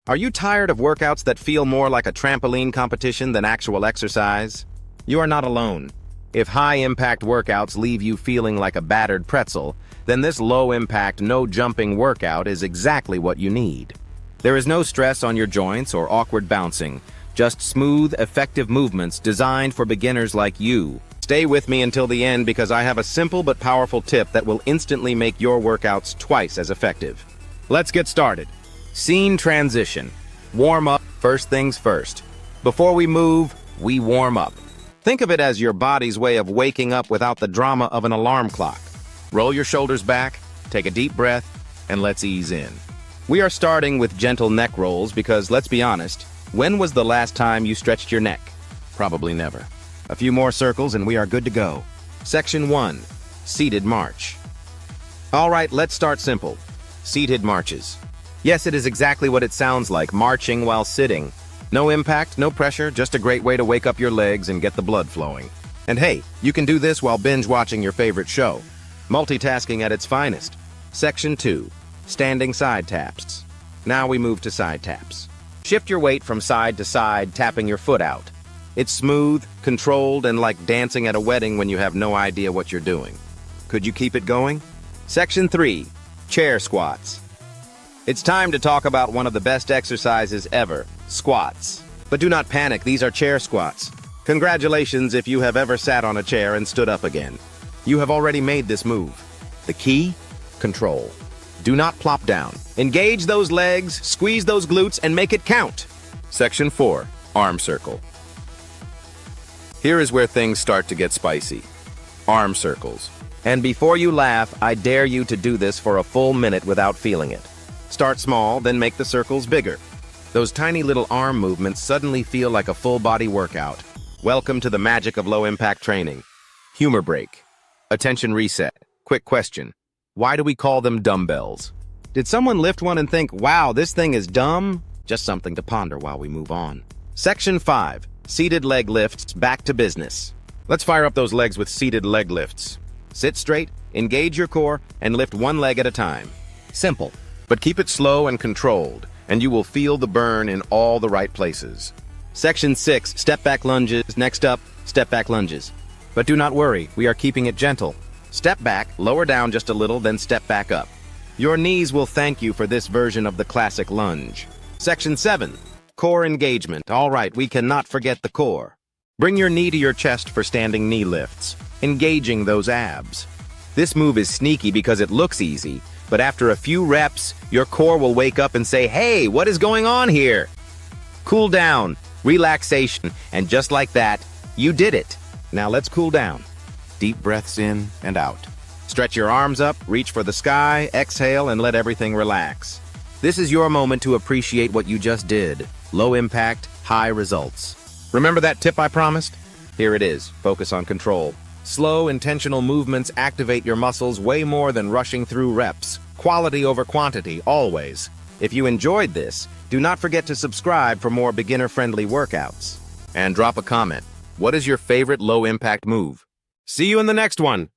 Are you tired of workouts that feel more like a trampoline competition than actual exercise? You are not alone. If high-impact workouts leave you feeling like a battered pretzel, then this low-impact, no-jumping workout is exactly what you need. There is no stress on your joints or awkward bouncing, just smooth, effective movements designed for beginners like you. Stay with me until the end because I have a simple but powerful tip that will instantly make your workouts twice as effective. Let's get started. Scene transition. Warm up, first things first. Before we move, we warm up. Think of it as your body's way of waking up without the drama of an alarm clock. Roll your shoulders back, take a deep breath, and let's ease in. We are starting with gentle neck rolls because, let's be honest, when was the last time you stretched your neck? Probably never. A few more circles and we are good to go. Section 1. Seated march. All right, let's start simple. Seated marches. Yes, it is exactly what it sounds like, marching while sitting. No impact, no pressure, just a great way to wake up your legs and get the blood flowing. And hey, you can do this while binge watching your favorite show. Multitasking at its finest. Section 2. Standing side taps. Now we move to side taps. Shift your weight from side to side, tapping your foot out. It's smooth, controlled, and like dancing at a wedding when you have no idea what you're doing. Could you keep it going? Section 3. Chair squats. It's time to talk about one of the best exercises ever, squats. But do not panic, these are chair squats. Congratulations if you have ever sat on a chair and stood up again. You have already made this move. The key? Control. Do not plop down. Engage those legs, squeeze those glutes, and make it count. Section 4. Arm circle. Here is where things start to get spicy. Arm circles. And before you laugh, I dare you to do this for a full minute without feeling it. Start small, then make the circles bigger. Those tiny little arm movements suddenly feel like a full-body workout. Welcome to the magic of low-impact training. Humor break. Attention reset. Quick question. Why do we call them dumbbells? Did someone lift one and think, wow, this thing is dumb? Just something to ponder while we move on. Section 5. Seated leg lifts, back to business. Let's fire up those legs with seated leg lifts. Sit straight, engage your core, and lift one leg at a time. Simple. But keep it slow and controlled, and you will feel the burn in all the right places. Section 6, step back lunges. Next up, step back lunges. But do not worry, we are keeping it gentle. Step back, lower down just a little, then step back up. Your knees will thank you for this version of the classic lunge. Section 7, core engagement. All right, we cannot forget the core. Bring your knee to your chest for standing knee lifts, engaging those abs. This move is sneaky because it looks easy, but after a few reps, your core will wake up and say, hey, what is going on here? Cool down, relaxation, and just like that, you did it. Now let's cool down. Deep breaths in and out. Stretch your arms up, reach for the sky, exhale, and let everything relax. This is your moment to appreciate what you just did. Low impact, high results. Remember that tip I promised? Here it is. Focus on control. Slow, intentional movements activate your muscles way more than rushing through reps. Quality over quantity, always. If you enjoyed this, do not forget to subscribe for more beginner-friendly workouts. And drop a comment. What is your favorite low-impact move? See you in the next one!